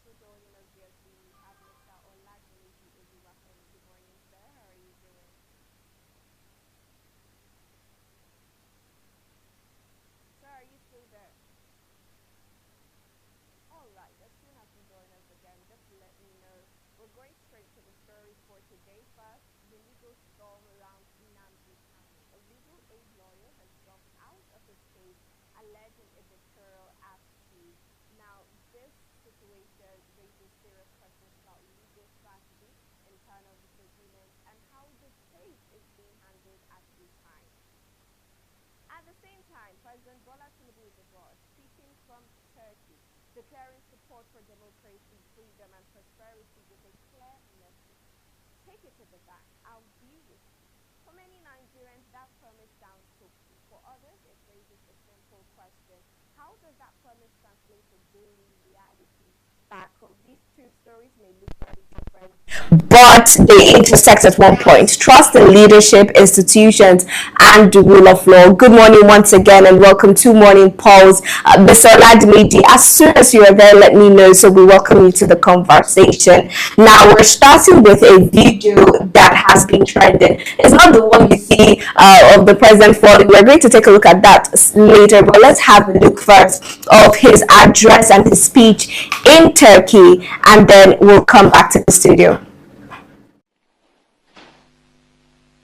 for joining us here. We have Mr. Olajumoke Oluwakem. Good morning, sir. How are you doing? Sir, are you still there? All right. As soon as you join us again, just let me know. We're going straight to the stories for today. First, the legal storm around Nnamdi Kanu. A legal aid lawyer has dropped out of his case, alleging a dictatorial attitude. Now, this situation raises serious questions about legal strategy in kind of disagreements and how the case is being handled at this time. At the same time, President Bola Tinubu is abroad, speaking from Turkey, declaring support for democracy, freedom, and prosperity with a clear message. Take it to the bank. I'll be with you. For many Nigerians, that promise sounds hopeful. For others, it raises a simple question. How does that promise translate to daily reality? Back home, these two stories may look very different, but they intersect at one point. Trust in leadership, institutions, and the rule of law. Good morning once again, and welcome to Morning Pulse. Mr. Oladimidi, as soon as you are there, let me know, so we welcome you to the conversation. Now, we're starting with a video that has been trending. It's not the one you see of the president falling. We're going to take a look at that later, but let's have a look first of his address and his speech in Turkey, and then we'll come back to the studio.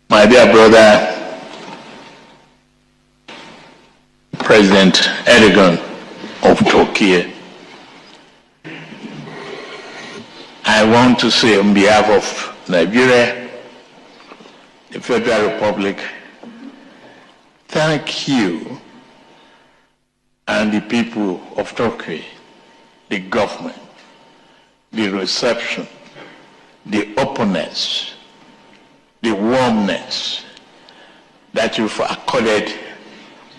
My dear brother, President Erdogan of Turkey, I want to say on behalf of Nigeria, the Federal Republic, thank you and the people of Turkey, the government, the reception, the openness, the warmness that you've accorded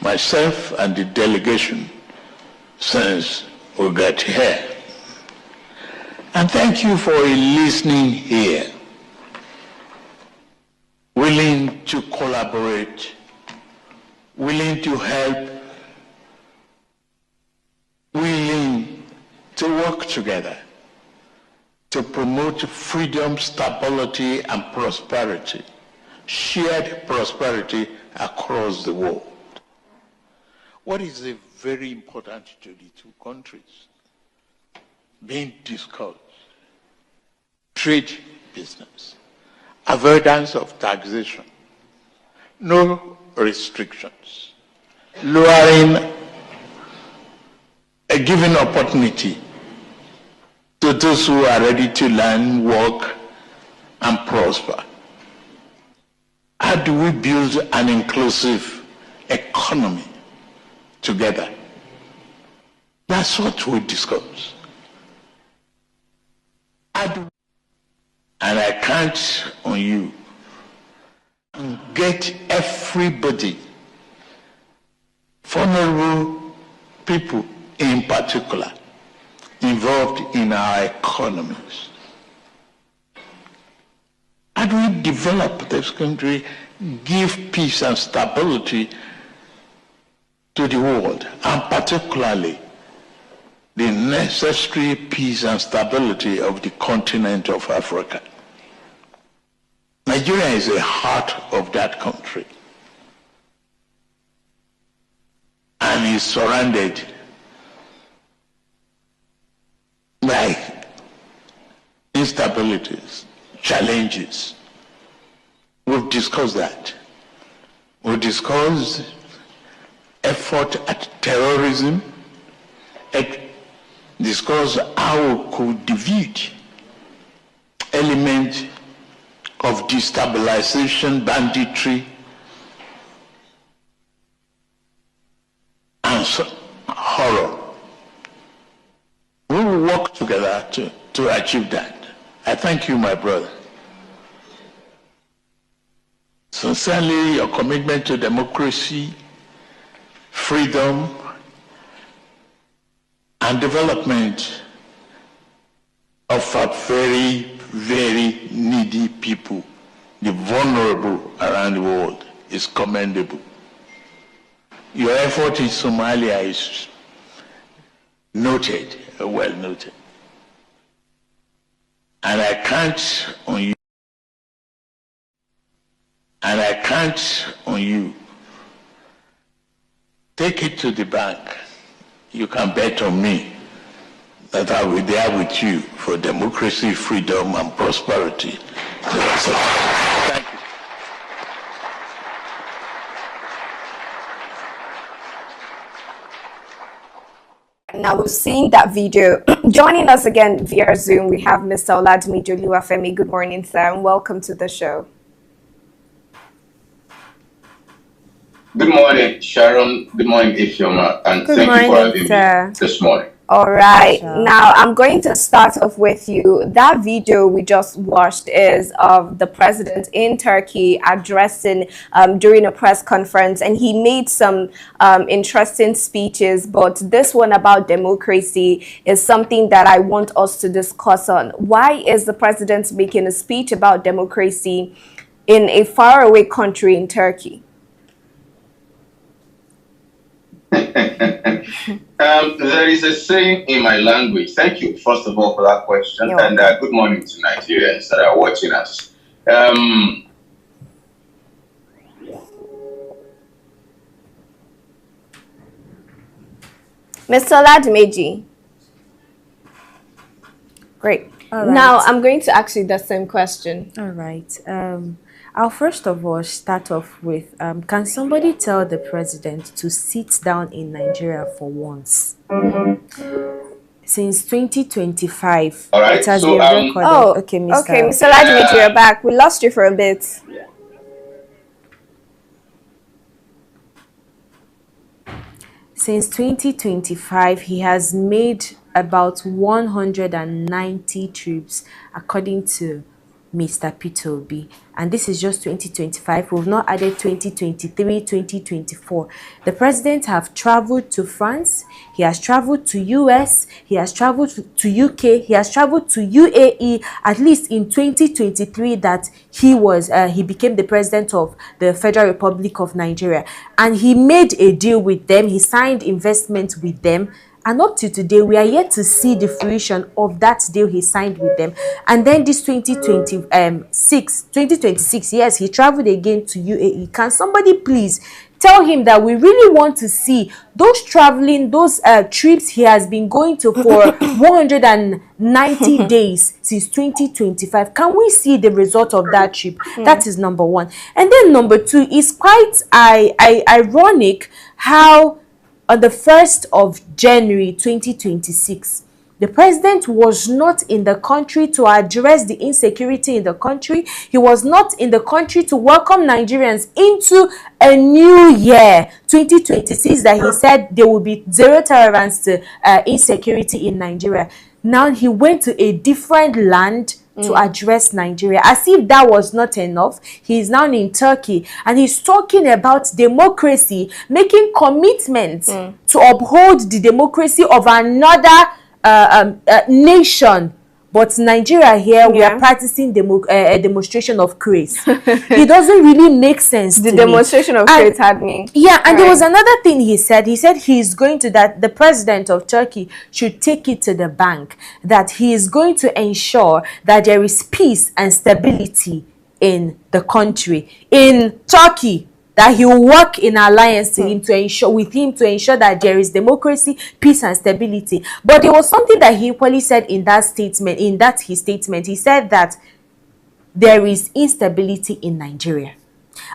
myself and the delegation since we got here. And thank you for listening here, willing to collaborate, willing to help, willing to work together to promote freedom, stability, and prosperity, shared prosperity across the world. What is very important to the two countries being discussed? Trade business, avoidance of taxation, no restrictions, lowering a given opportunity to those who are ready to learn, work, and prosper. How do we build an inclusive economy together? That's what we discuss. And I count on you to get everybody, vulnerable people in particular, involved in our economies. How do we develop this country, give peace and stability to the world, and particularly the necessary peace and stability of the continent of Africa? Nigeria is the heart of that country and is surrounded by instabilities, challenges. We've discussed that. We've discussed effort at terrorism, discussed how we could defeat elements of destabilization, banditry, and horror. We will work together to achieve that. I thank you, my brother. Sincerely, your commitment to democracy, freedom, and development of a very, very needy people, the vulnerable around the world, is commendable. Your effort in Somalia is noted, well noted. And I count on you. And I count on you. Take it to the bank. You can bet on me that I will be there with you for democracy, freedom, and prosperity. So, thank you. Now we've seen that video. Joining us again via Zoom, we have Mr. Oladunji Oluwafemi. Good morning, sir, and welcome to the show. Good morning, Sharon. Good morning, Ifeoma, and thank you for having me this morning. All right. Sure. Now, I'm going to start off with you. That video we just watched is of the president in Turkey addressing during a press conference, and he made some interesting speeches, but this one about democracy is something that I want us to discuss on. Why is the president making a speech about democracy in a faraway country in Turkey? There is a saying in my language. Thank you, first of all, for that question. And good morning to Nigerians that are watching us. Mr. Oladunji. Great. All right. Now, I'm going to ask you the same question. All right. I'll first of all start off with, can somebody tell the president to sit down in Nigeria for once? Since 2025, all right, it has been recorded. Oh, okay, Mr. Oladunji, you're back. We lost you for a bit. Since 2025, he has made about 190 trips, according to Mr. Peter Obi, and this is just 2025. We've not added 2023, 2024. The president have traveled to France, he has traveled to US, he has traveled to UK, he has traveled to UAE, at least in 2023 that he became the president of the Federal Republic of Nigeria, and he made a deal with them, he signed investment with them. And up to today, we are yet to see the fruition of that deal he signed with them. And then this 2026, yes, he traveled again to UAE. Can somebody please tell him that we really want to see those trips he has been going to for 190 days since 2025. Can we see the result of that trip? That is number one. And then number two is quite ironic how on the 1st of January 2026, the president was not in the country to address the insecurity in the country. He was not in the country to welcome Nigerians into a new year, 2026, that he said there will be zero tolerance to insecurity in Nigeria. Now he went to a different land to address Nigeria. As if that was not enough, he is now in Turkey and he's talking about democracy, making commitments to uphold the democracy of another nation. But Nigeria here, we are practicing a demonstration of grace. It doesn't really make sense to me. The demonstration of grace had me. Yeah, and there was another thing he said. He said he's going to, that the president of Turkey should take it to the bank, that he is going to ensure that there is peace and stability in the country, in Turkey, that he will work in alliance to him to ensure that there is democracy, peace, and stability. But there was something that he equally said in that statement. He said that there is instability in Nigeria,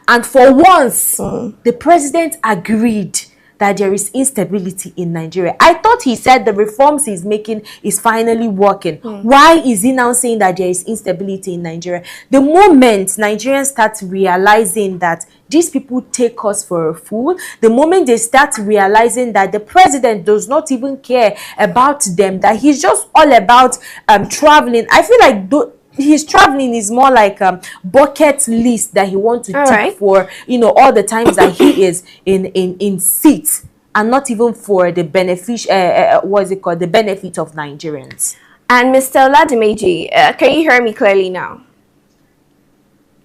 and for once, the president agreed that there is instability in Nigeria. I thought he said the reforms he's making is finally working. Why is he now saying that there is instability in Nigeria? The moment Nigerians start realizing that these people take us for a fool, the moment they start realizing that the president does not even care about them, that he's just all about traveling, I feel like his traveling is more like a bucket list that he wants to take for, all the times that he is in seats, and not even for the benefit, the benefit of Nigerians. And Mr. Oladunji, can you hear me clearly now?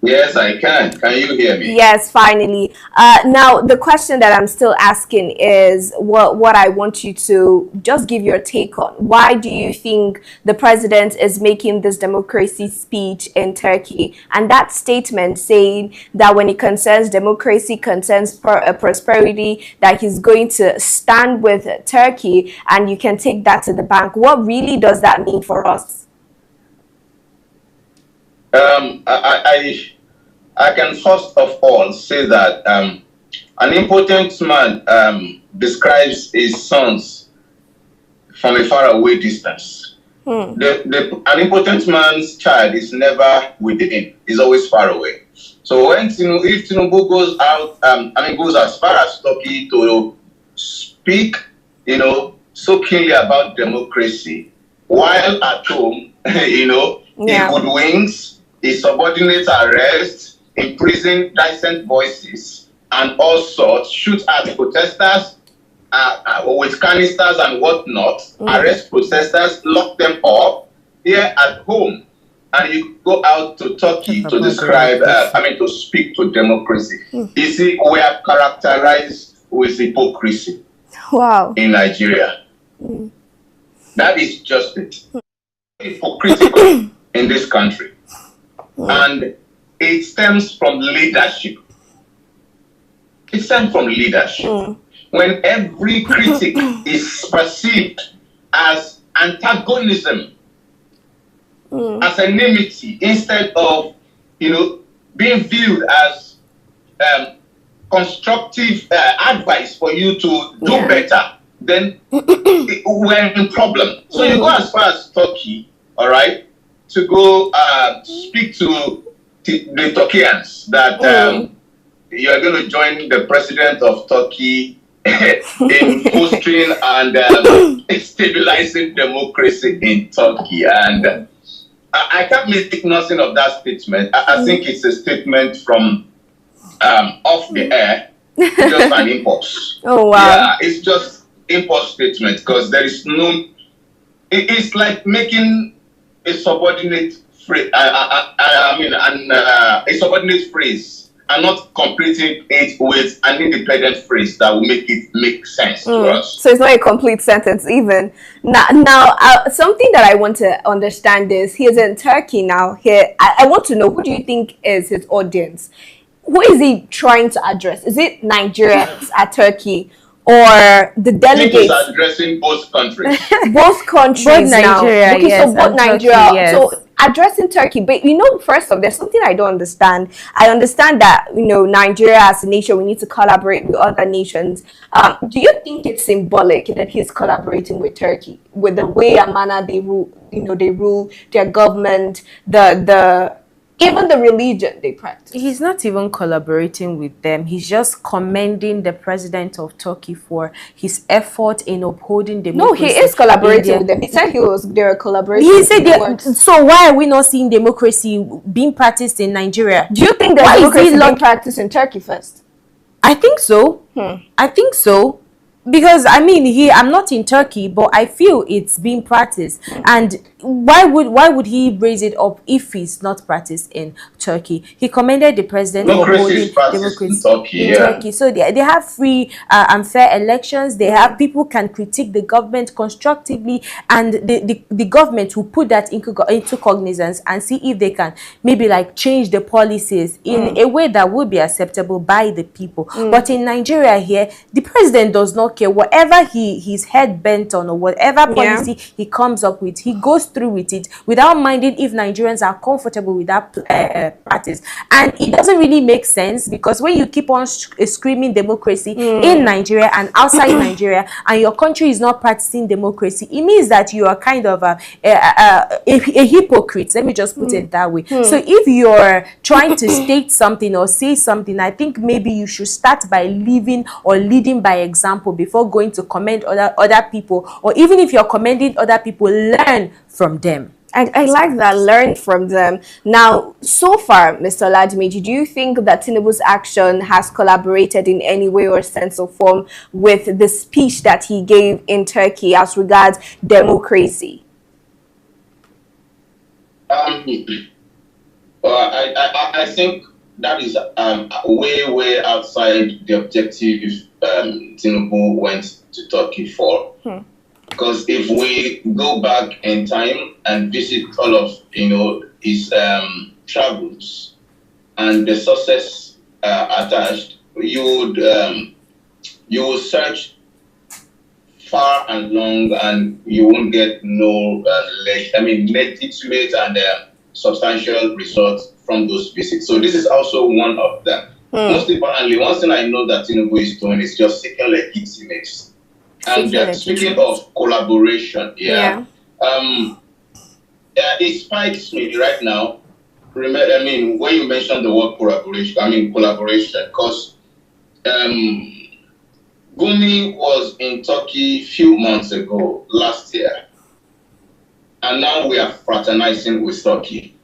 Yes, I can. Can you hear me? Yes, finally. Now, the question that I'm still asking is what I want you to just give your take on. Why do you think the president is making this democracy speech in Turkey? And that statement saying that when it concerns democracy, concerns prosperity, that he's going to stand with Turkey and you can take that to the bank. What really does that mean for us? I can first of all say that an impotent man describes his sons from a faraway distance. An impotent man's child is never within; is always far away. So when if Tinubu goes out, goes as far as Turkey to speak, so keenly about democracy, while at home, he hoodwinks, his subordinates arrest, imprison decent voices, and also shoot at protesters with canisters and whatnot, arrest protesters, lock them up here at home. And you go out to Turkey to describe, to speak to democracy. You see, we are characterized with hypocrisy. Wow. In Nigeria. That is just it. Hypocritical in this country. And it stems from leadership. It stems from leadership. When every critic is perceived as antagonism, as enmity, instead of, being viewed as constructive advice for you to do better, then we're in problem. So you go as far as Turkey, all right, to go speak to the Turkians that you're going to join the president of Turkey in fostering and stabilizing democracy in Turkey. And I can't make nothing of that statement. I think it's a statement from off the air, just an impulse. Oh, wow. Yeah, it's just impulse statement because there is no... It's like making a subordinate phrase, a subordinate phrase, and not completing it with an independent phrase that will make it make sense to us. So it's not a complete sentence even. Now, something that I want to understand is he's in Turkey now. Here, I want to know, who do you think is his audience? Who is he trying to address? Is it Nigerians at Turkey? Or the delegates? He's addressing both countries. Both countries both now. Nigeria, Okay, yes, so both Nigeria. Turkey, yes. So addressing Turkey, but first off, there's something I don't understand. I understand that Nigeria as a nation, we need to collaborate with other nations. Do you think it's symbolic that he's collaborating with Turkey with the way and manner they rule? They rule their government, even the religion they practice. He's not even collaborating with them. He's just commending the president of Turkey for his effort in upholding democracy. No, he is collaborating with them. He said they were collaborating. He said, so why are we not seeing democracy being practiced in Nigeria? Do you think that democracy is being practiced in Turkey first? I think so. I think so. Because I'm not in Turkey, but I feel it's being practiced. And why would he raise it up if it's not practiced in Turkey? He commended the president for holding democracy in Turkey. So they have free and fair elections. They have people can critique the government constructively, and the government will put that into cognizance and see if they can maybe change the policies in a way that would be acceptable by the people. But in Nigeria here, the president does not care. Whatever his head bent on, or whatever policy he comes up with, he goes through with it without minding if Nigerians are comfortable with that practice. And it doesn't really make sense, because when you keep on screaming democracy in Nigeria and outside Nigeria, and your country is not practicing democracy, it means that you are kind of a hypocrite. Let me just put it that way. So if you're trying to state something or say something, I think maybe you should start by living or leading by example before going to commend other people. Or even if you're commending other people, learn from them. I like that, learn from them. Now, so far, Mr. Oladimeji, do you think that Tinubu's action has collaborated in any way or sense or form with the speech that he gave in Turkey as regards democracy? Well, I think that is way outside the objective Tinubu went to Turkey for. Because if we go back in time and visit all of his travels and the success attached, you would search far and long, and you won't get no legitimate and substantial results from those visits. So this is also one of them. Most importantly, one thing I know that Tinubu is doing is just seeking legitimacy. And speaking of collaboration, it spikes me right now. Remember, when you mentioned the word collaboration, because Gumi was in Turkey a few months ago, last year, and now we are fraternizing with Turkey.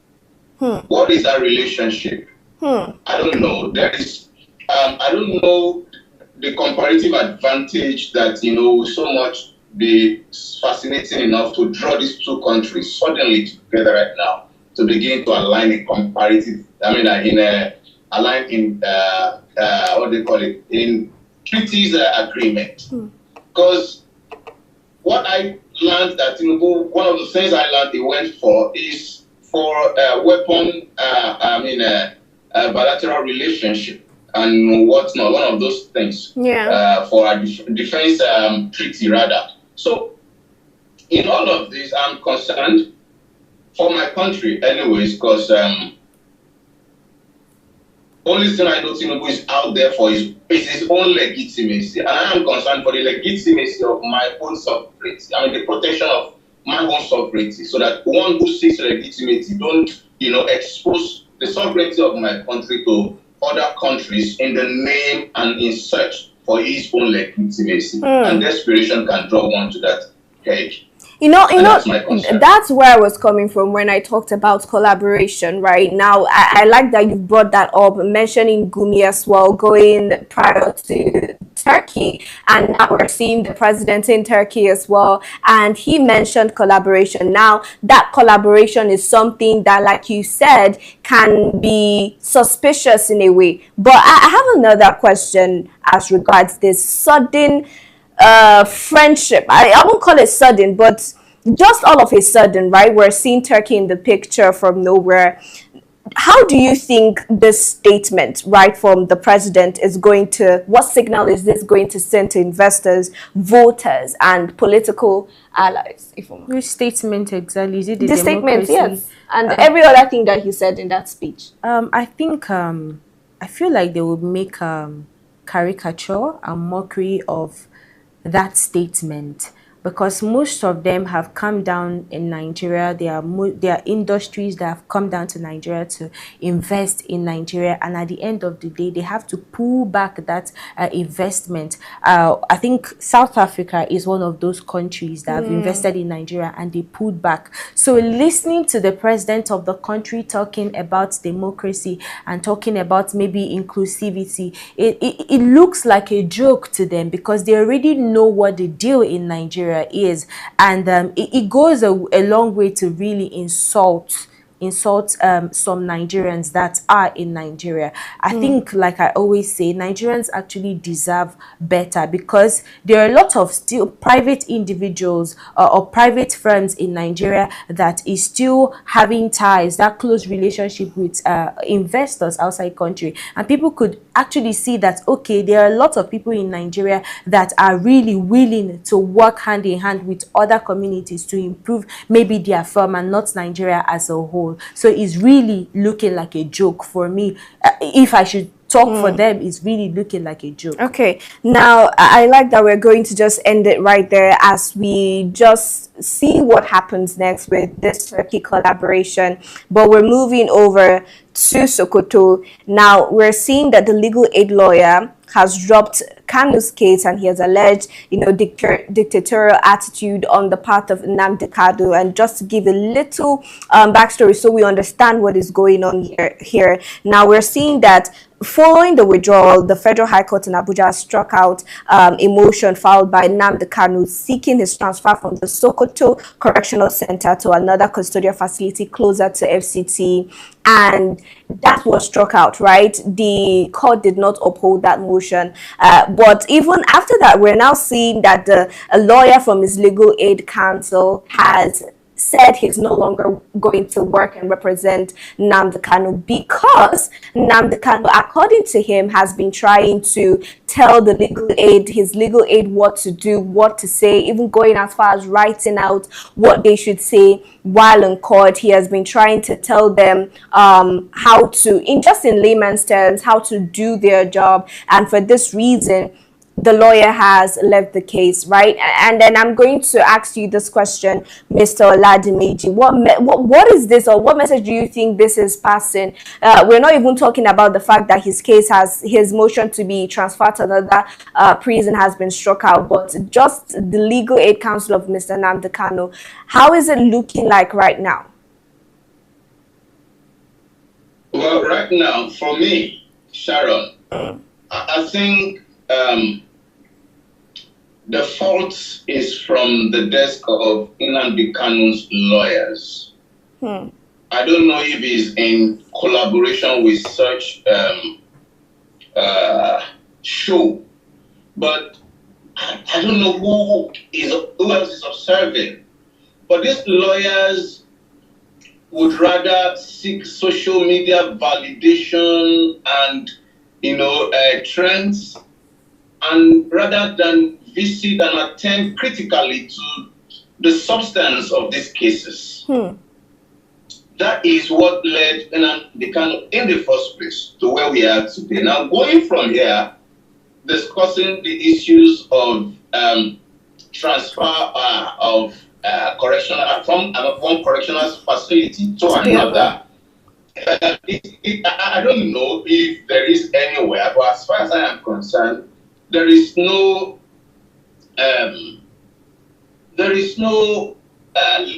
What is that relationship? I don't know. There is, I don't know the comparative advantage that so much be fascinating enough to draw these two countries suddenly together right now to begin to align in comparative. Align in what they call it in treaties agreement. Because what I learned that one of the things I learned he went for is for weapon bilateral relationship and whatnot, one of those things for a defense treaty rather. So in all of this, I'm concerned for my country anyways, because only thing I know Tinubu is out there for is his own legitimacy. And I am concerned for the legitimacy of my own sovereignty. The protection of my own sovereignty, so that one who seeks legitimacy don't, expose the sovereignty of my country to other countries in the name and in search for his own legitimacy. And desperation can draw one to that page. That's where I was coming from when I talked about collaboration. Right now, I like that you brought that up, mentioning Gumi as well, going prior to Turkey, and now we're seeing the president in Turkey as well, and he mentioned collaboration. Now, that collaboration is something that, like you said, can be suspicious in a way. But I have another question as regards this sudden friendship. I won't call it sudden, but just all of a sudden, right? We're seeing Turkey in the picture from nowhere. How do you think this statement, right, from the president is going to, what signal is this going to send to investors, voters, and political allies? Which statement exactly? Is it the statement? Yes, and every other thing that he said in that speech. I think I feel like they would make caricature and mockery of that statement, because most of them have come down in Nigeria. There are industries that have come down to Nigeria to invest in Nigeria, and at the end of the day, they have to pull back that investment. I think South Africa is one of those countries that have invested in Nigeria and they pulled back. So listening to the president of the country talking about democracy and talking about maybe inclusivity, it looks like a joke to them, because they already know what the deal in Nigeria is, and it goes a long way to really insult some Nigerians that are in Nigeria. I think, like I always say, Nigerians actually deserve better, because there are a lot of still private individuals or private firms in Nigeria that is still having ties, that close relationship with investors outside country, and people could actually see that, okay, there are a lot of people in Nigeria that are really willing to work hand in hand with other communities to improve maybe their firm and not Nigeria as a whole. So it's really looking like a joke for me. If I should talk for them, it's really looking like a joke. Okay, now I like that we're going to just end it right there as we just see what happens next with this Turkey collaboration. But we're moving over to Sokoto. Now we're seeing that the legal aid lawyer has dropped Kanu's case, and he has alleged, dictatorial attitude on the part of Nnamdi Kanu. And just to give a little backstory so we understand what is going on here. Now we're seeing that Following the withdrawal, the Federal High Court in Abuja struck out a motion filed by Nnamdi Kanu seeking his transfer from the Sokoto Correctional Center to another custodial facility closer to FCT, and that was struck out, right? The court did not uphold that motion. But even after that, we're now seeing that a lawyer from his legal aid counsel has said he's no longer going to work and represent Nnamdi Kanu because Nnamdi Kanu, according to him, has been trying to tell his legal aid what to do, what to say, even going as far as writing out what they should say while in court. He has been trying to tell them how to, in layman's terms, how to do their job. And for this reason, the lawyer has left the case, right? And then I'm going to ask you this question, Mr. Oladimeji. What is this, or what message do you think this is passing? We're not even talking about the fact that his motion to be transferred to another prison has been struck out, but just the legal aid counsel of Mr. Nnamdi Kanu. How is it looking like right now? Well, right now, for me, Sharon, I think the fault is from the desk of Nnamdi Kanu's lawyers. I don't know if it's in collaboration with such show, but I don't know who else is observing. But these lawyers would rather seek social media validation and trends, and rather than visit and attend critically to the substance of these cases. That is what led Nnamdi Kanu in the first place to where we are today. Now, going from here, discussing the issues of transfer of correctional from one correctional facility to another. I don't know if there is anywhere, but as far as I am concerned, there is no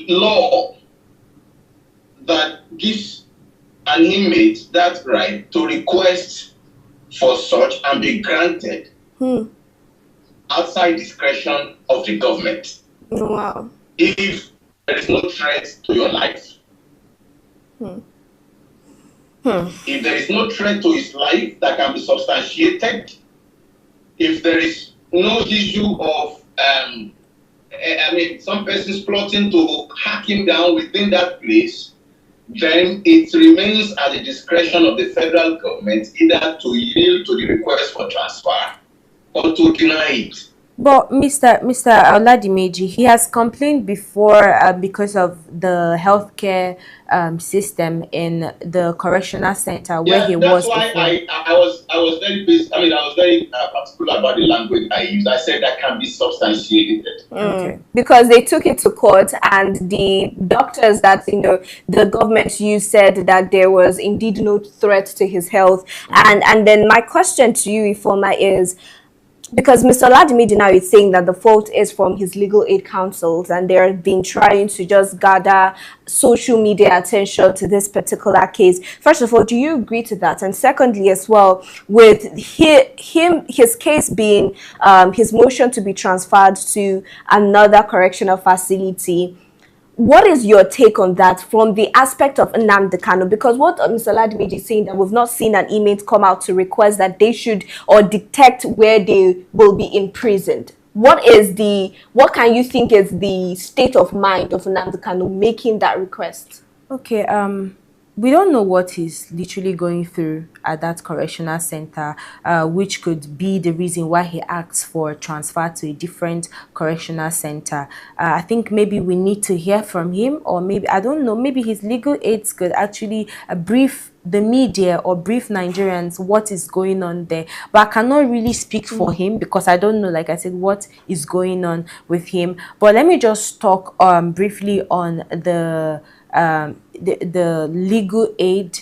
law that gives an inmate that right to request for such and be granted outside discretion of the government. Wow. If there is no threat to your life. If there is no threat to his life that can be substantiated, if there is no issue of, some persons plotting to hack him down within that place, then it remains at the discretion of the federal government either to yield to the request for transfer or to deny it. But Mr. Oladimeji, he has complained before because of the healthcare system in the correctional center where he was before. That's why I was very busy. I was very particular about the language I used. I said that can be substantiated. Okay. Because they took it to court, and the doctors that the government used said that there was indeed no threat to his health. And then my question to you, Ifoma, is, because Mr. Oladimeji now is saying that the fault is from his legal aid counsels, and they're been trying to just gather social media attention to this particular case. First of all, do you agree to that? And secondly, as well, with his case being his motion to be transferred to another correctional facility, what is your take on that from the aspect of Nnamdi Kanu? Because what Mr. Oladimeji is saying, that we've not seen an inmate come out to request that they should or detect where they will be imprisoned. What can you think is the state of mind of Nnamdi Kanu making that request? Okay, we don't know what he's literally going through at that correctional center, which could be the reason why he asks for transfer to a different correctional center. I think maybe we need to hear from him, or maybe, I don't know, maybe his legal aides could actually brief the media or brief Nigerians what is going on there. But I cannot really speak for him because I don't know, like I said, what is going on with him. But let me just talk briefly on the legal aid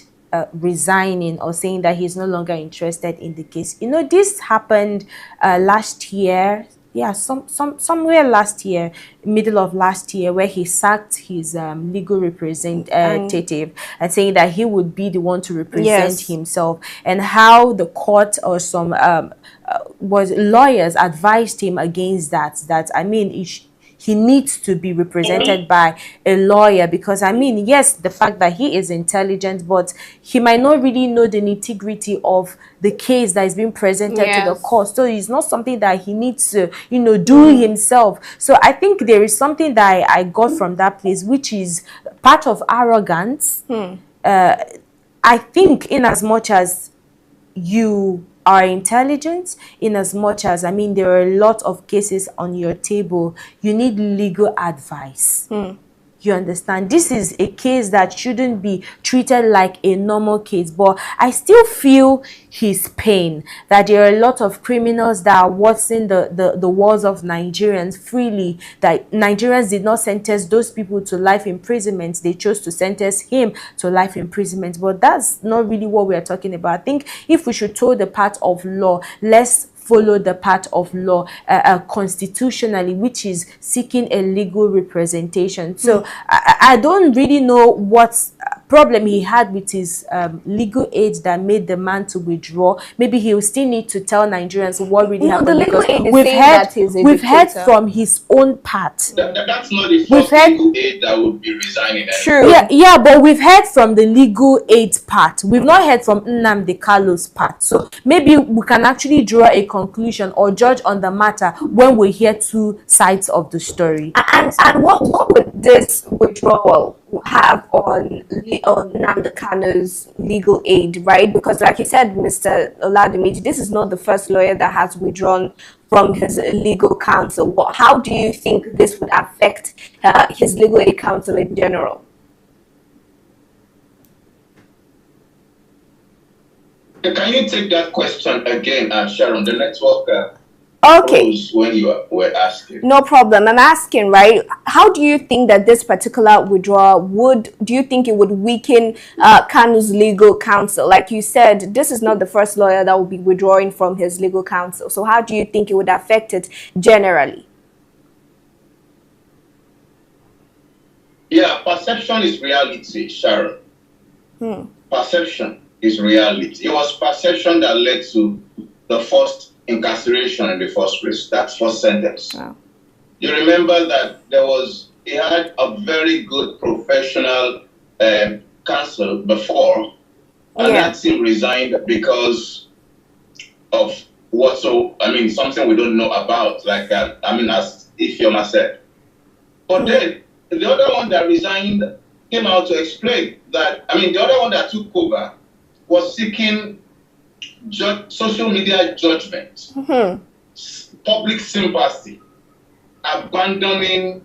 resigning or saying that he's no longer interested in the case. This happened last year, Yeah, somewhere last year, middle of last year, where he sacked his legal representative and saying that he would be the one to represent Yes. himself, and how the court or some was lawyers advised him against that. That I mean, he needs to be represented by a lawyer, because I mean, yes, the fact that he is intelligent, but he might not really know the nitty-gritty of the case that is being presented to the Yes. court. So it's not something that he needs to, do himself. So I think there is something that I got from that place, which is part of arrogance. I think in as much as you are intelligent, in as much as, I mean, there are a lot of cases on your table, you need legal advice. You understand? This is a case that shouldn't be treated like a normal case, but I still feel his pain, that there are a lot of criminals that are watching the walls of Nigerians freely, that Nigerians did not sentence those people to life imprisonment. They chose to sentence him to life imprisonment, but that's not really what we are talking about. I think if we should toe the path of law, let's follow the path of law constitutionally, which is seeking a legal representation. So I don't really know what problem he had with his legal aid that made the man to withdraw. Maybe he will still need to tell Nigerians what really happened. The legal aid is we've saying heard that he's a we've heard dictator. from his own part. That's not the We've first heard- legal aid that would be resigning. True. Yeah, but we've heard from the legal aid part. We've not heard from Nnamdi Kalu's part. So maybe we can actually draw a conclusion or judge on the matter when we hear two sides of the story. And what would this withdrawal have on Nnamdi Kanu's legal aid, right? Because like you said, Mr. Oladimiji, this is not the first lawyer that has withdrawn from his legal counsel. How do you think this would affect his legal aid counsel in general? Can you take that question again, Sharon? The network Okay. when you were asking. No problem. I'm asking, right? How do you think that this particular withdrawal do you think it would weaken Kanu's legal counsel? Like you said, this is not the first lawyer that will be withdrawing from his legal counsel. So how do you think it would affect it generally? Yeah, perception is reality, Sharon. Perception is reality. It was perception that led to the first incarceration in the first place, that first sentence. Wow. You remember that he had a very good professional counsel before, and that team resigned because of something we don't know about, like, as Ifeoma said. But then, the other one that resigned came out to explain that, the other one that took over was seeking social media judgment, public sympathy, abandoning,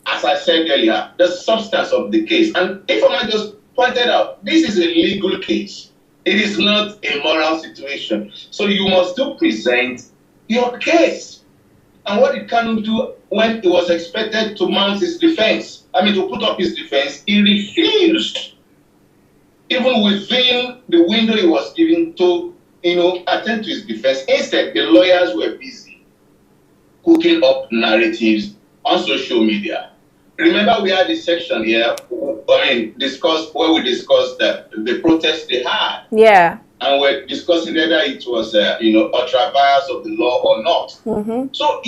as I said earlier, the substance of the case. And if I might just pointed out, this is a legal case. It is not a moral situation. So you must still present your case. And what did Kanu do when he was expected to mount his defense? To put up his defense, he refused. Even within the window he was given to, attend to his defense. Instead, the lawyers were busy cooking up narratives on social media. Remember, we had this section here, where we discussed the protest they had. Yeah. And we're discussing whether it was, ultra bias of the law or not. So,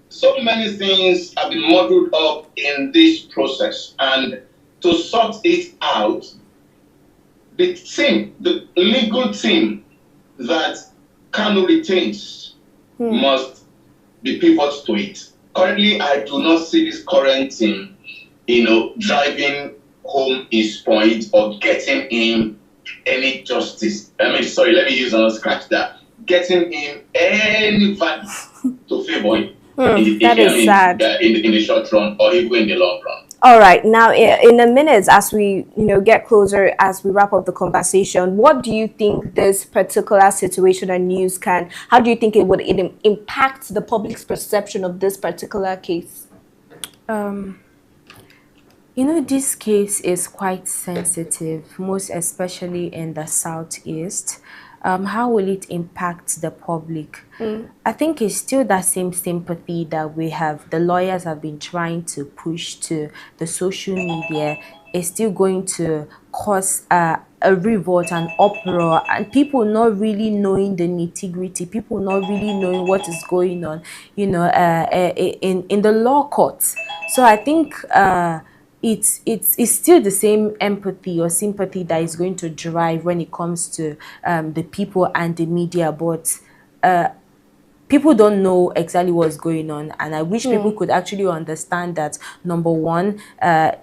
so many things have been muddled up in this process. And to sort it out, the legal team that Kanu retains must be pivot to it. Currently, I do not see this current team, driving home his point or getting him any justice. Let me use another scratch that. Getting him any value to favor him. That is sad. In the short run or even in the long run. All right. Now, in a minute, as we get closer, as we wrap up the conversation, what do you think this particular situation and news how do you think it would impact the public's perception of this particular case? You know, this case is quite sensitive, most especially in the southeast. How will it impact the public? I think it's still that same sympathy that the lawyers have been trying to push to the social media. Is still going to cause a revolt and uproar, and people not really knowing the nitty-gritty, people not really knowing what is going on, in the law courts. So I think it's still the same empathy or sympathy that is going to drive when it comes to the people and the media, but people don't know exactly what's going on, and I wish people could actually understand that. Number one,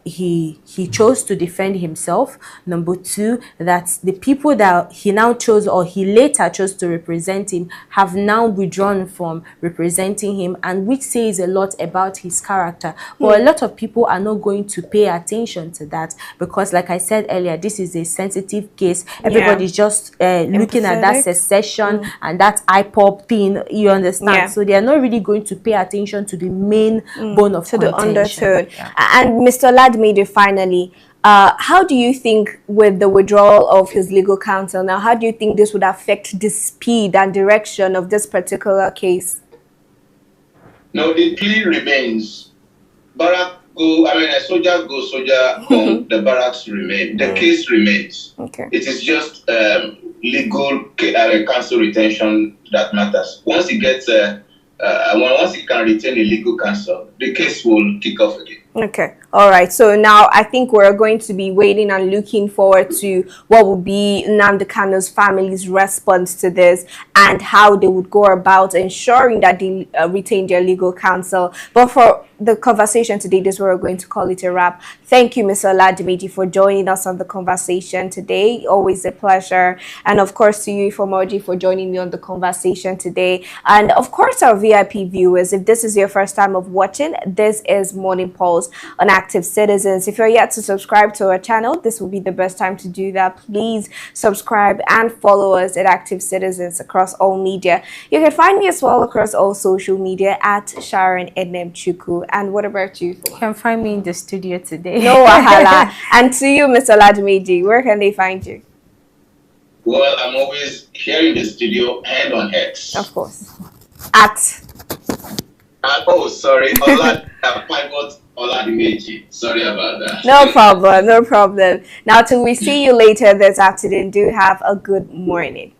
he chose to defend himself. Number two, that the people that he now chose or he later chose to represent him have now withdrawn from representing him, and which says a lot about his character. But a lot of people are not going to pay attention to that because, like I said earlier, this is a sensitive case. Everybody's just looking at that secession and that IPOP thing. You understand? So they are not really going to pay attention to the main bone of contention. The undertone. And Mr. Ladmidi, finally, how do you think with the withdrawal of his legal counsel now, how do you think this would affect the speed and direction of this particular case? No, the plea remains. Barrack go, a soldier go, soldier come, the barracks remain. The case remains. Okay. It is just legal counsel retention that matters. Once he gets, once he can retain a legal counsel, the case will kick off again. Okay. All right. So now I think we're going to be waiting and looking forward to what will be Nnamdi Kanu's family's response to this and how they would go about ensuring that they retain their legal counsel. But for the conversation today, this is where we're going to call it a wrap. Thank you, Mr. Ladmidi, for joining us on the conversation today. Always a pleasure. And of course, to you, Ifomoji, for joining me on the conversation today. And of course, our VIP viewers, if this is your first time of watching, this is Morning Pulse on Active Citizens. If you're yet to subscribe to our channel, this will be the best time to do that. Please subscribe and follow us at Active Citizens across all media. You can find me as well across all social media at Sharon Ednem Chuku. And what about you? You can find me in the studio today. No wahala. And to you, Mr. Ladmidi, where can they find you? Well, I'm always here in the studio, hand on heads. Of course. At oh, sorry. Oladimeji. Sorry about that. No problem, no problem. Now, till we see you later this afternoon, do have a good morning.